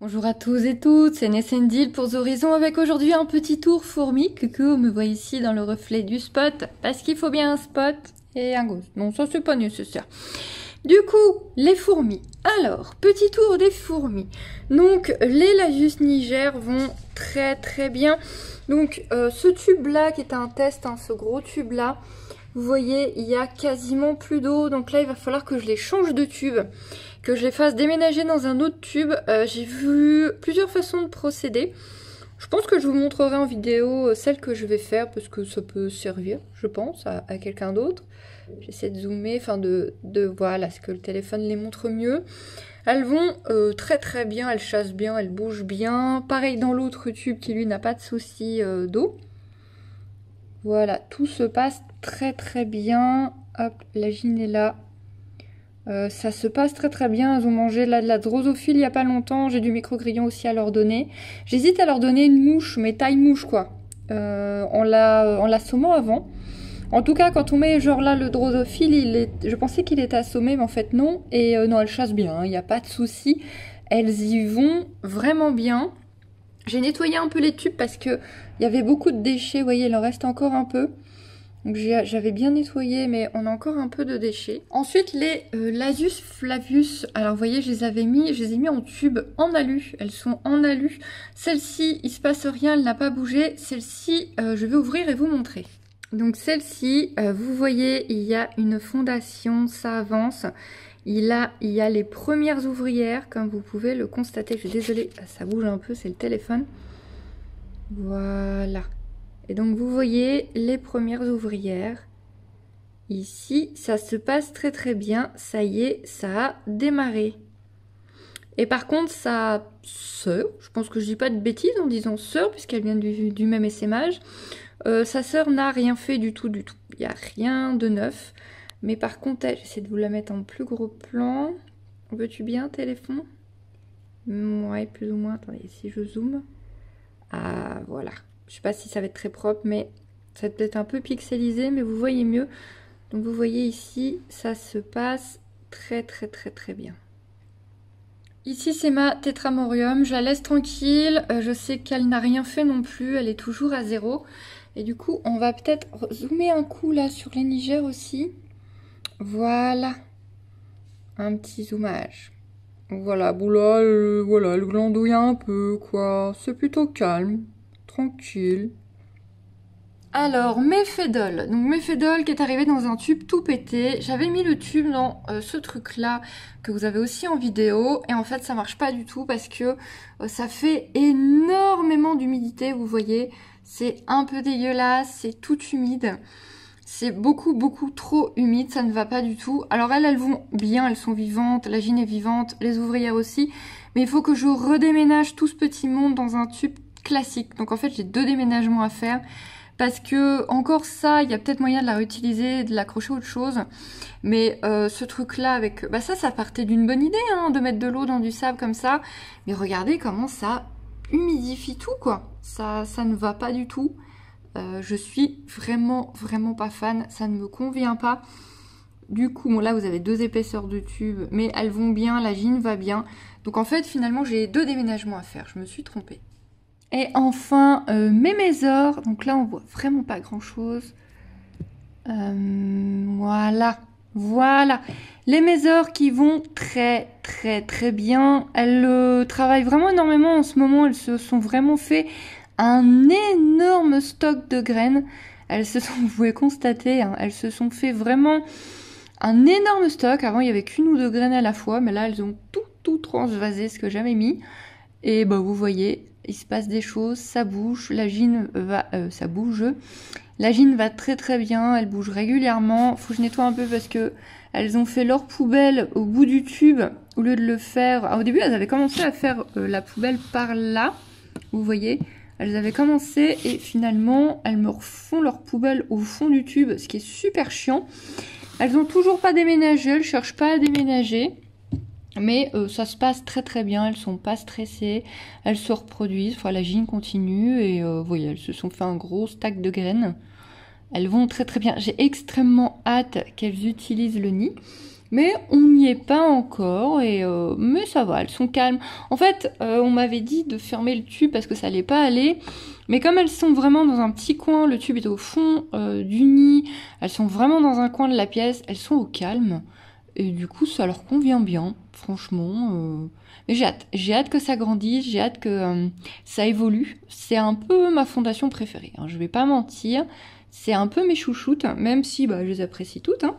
Bonjour à tous et toutes, c'est Nessendil pour The Horizon avec aujourd'hui un petit tour fourmi. Coucou, me voit ici dans le reflet du spot parce qu'il faut bien un spot et un ghost. Non, ça c'est pas nécessaire. Du coup, les fourmis. Alors, petit tour des fourmis. Donc, les Lajus Niger vont très bien. Donc, ce tube-là qui est un test, hein, ce gros tube-là, vous voyez, il y a quasiment plus d'eau. Donc là, il va falloir que je les change de tube, que je les fasse déménager dans un autre tube. J'ai vu plusieurs façons de procéder. Je pense que je vous montrerai en vidéo celle que je vais faire parce que ça peut servir, je pense, à quelqu'un d'autre. J'essaie de zoomer, enfin voilà, ce que le téléphone les montre mieux. Elles vont très bien, elles chassent bien, elles bougent bien. Pareil dans l'autre tube qui lui n'a pas de souci d'eau. Voilà, tout se passe très bien. Hop, la gine est là. Ça se passe très bien. Elles ont mangé de la drosophile il n'y a pas longtemps. J'ai du microgrillon aussi à leur donner. J'hésite à leur donner une mouche, mais taille mouche quoi. En l'assommant avant. En tout cas, quand on met genre là le drosophile, je pensais qu'il était assommé, mais en fait non. Et non, elles chassent bien, il n'y a pas de souci. Elles y vont vraiment bien. J'ai nettoyé un peu les tubes parce que il y avait beaucoup de déchets. Vous voyez, il en reste encore un peu. Donc j'avais bien nettoyé, mais on a encore un peu de déchets. Ensuite, les Lajus Flavius. Alors vous voyez, je les ai mis en tube en alu. Elles sont en alu. Celle-ci, il se passe rien, elle n'a pas bougé. Celle-ci, je vais ouvrir et vous montrer. Donc celle-ci, vous voyez, il y a une fondation, ça avance. Il y a les premières ouvrières, comme vous pouvez le constater. Je suis désolée, ça bouge un peu, c'est le téléphone. Voilà. Et donc vous voyez les premières ouvrières. Ici, ça se passe très bien. Ça y est, ça a démarré. Et par contre, sa sœur, je pense que je dis pas de bêtises en disant sœur, puisqu'elle vient du même essaimage. Sa sœur n'a rien fait du tout. Il n'y a rien de neuf. Mais par contre, j'essaie de vous la mettre en plus gros plan. Veux-tu bien, téléphone? Ouais, plus ou moins. Attendez, si je zoome. Ah, voilà. Je sais pas si ça va être très propre, mais ça va être peut-être un peu pixelisé, mais vous voyez mieux. Donc vous voyez ici, ça se passe très bien. Ici, c'est ma Tetramorium. Je la laisse tranquille. Je sais qu'elle n'a rien fait non plus. Elle est toujours à 0. Et du coup, on va peut-être zoomer un coup là sur les Niger aussi. Voilà. Un petit zoomage. Voilà, bon là, voilà, elle glandouille un peu, quoi. C'est plutôt calme, tranquille. Alors, Méphédole. Donc, Méphédole qui est arrivé dans un tube tout pété. J'avais mis le tube dans ce truc-là que vous avez aussi en vidéo. Et en fait, ça marche pas du tout parce que ça fait énormément d'humidité, vous voyez. C'est un peu dégueulasse, c'est tout humide. C'est beaucoup trop humide, ça ne va pas du tout. Alors elles vont bien, elles sont vivantes, la gine est vivante, les ouvrières aussi. Mais il faut que je redéménage tout ce petit monde dans un tube classique. Donc en fait, j'ai 2 déménagements à faire. Parce que, encore ça, il y a peut-être moyen de la réutiliser, de l'accrocher à autre chose. Mais ce truc-là, avec... Bah ça partait d'une bonne idée, hein, de mettre de l'eau dans du sable comme ça. Mais regardez comment ça humidifie tout, quoi. Ça ne va pas du tout. Je suis vraiment pas fan, ça ne me convient pas. Du coup, bon là vous avez 2 épaisseurs de tube, mais elles vont bien, la gine va bien. Donc en fait, finalement, j'ai 2 déménagements à faire, je me suis trompée. Et enfin, mes mésors. Donc là, on voit vraiment pas grand-chose. Voilà. Les mésors qui vont très bien. Elles travaillent vraiment énormément en ce moment. Elles se sont vraiment fait un énorme stock de graines. Elles se sont, vous pouvez constater, hein, elles se sont fait vraiment un énorme stock. Avant, il y avait qu'une ou 2 graines à la fois, mais là, elles ont tout transvasé, ce que j'avais mis. Et bah, vous voyez, il se passe des choses, ça bouge, la gine va, ça bouge. La gine va très bien, elle bouge régulièrement. Faut que je nettoie un peu parce que elles ont fait leur poubelle au bout du tube au lieu de le faire. Alors, au début, elles avaient commencé à faire la poubelle par là, vous voyez. Elles avaient commencé et finalement, elles me refont leur poubelle au fond du tube, ce qui est super chiant. Elles n'ont toujours pas déménagé, elles cherchent pas à déménager. Mais ça se passe très bien, elles sont pas stressées, elles se reproduisent, enfin la gine continue et vous voyez, elles se sont fait un gros stack de graines. Elles vont très bien. J'ai extrêmement hâte qu'elles utilisent le nid. Mais on n'y est pas encore, mais ça va, elles sont calmes. En fait, on m'avait dit de fermer le tube parce que ça allait pas aller. Mais comme elles sont vraiment dans un petit coin, le tube est au fond du nid, elles sont vraiment dans un coin de la pièce, elles sont au calme. Et du coup, ça leur convient bien, franchement. Mais j'ai hâte que ça grandisse, j'ai hâte que ça évolue. C'est un peu ma fondation préférée, hein, je vais pas mentir. C'est un peu mes chouchoutes, même si je les apprécie toutes. Hein.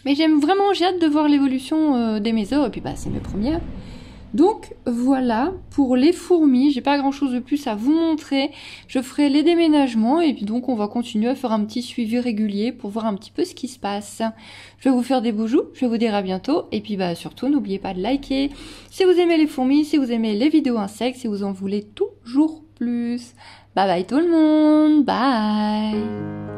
Mais j'ai hâte de voir l'évolution des mésos, et puis c'est mes premières. Donc voilà pour les fourmis, j'ai pas grand chose de plus à vous montrer. Je ferai les déménagements et puis donc on va continuer à faire un petit suivi régulier pour voir un petit peu ce qui se passe. Je vais vous faire des bijoux, je vais vous dire à bientôt et puis surtout n'oubliez pas de liker si vous aimez les fourmis, si vous aimez les vidéos insectes, si vous en voulez toujours plus. Bye bye tout le monde, bye.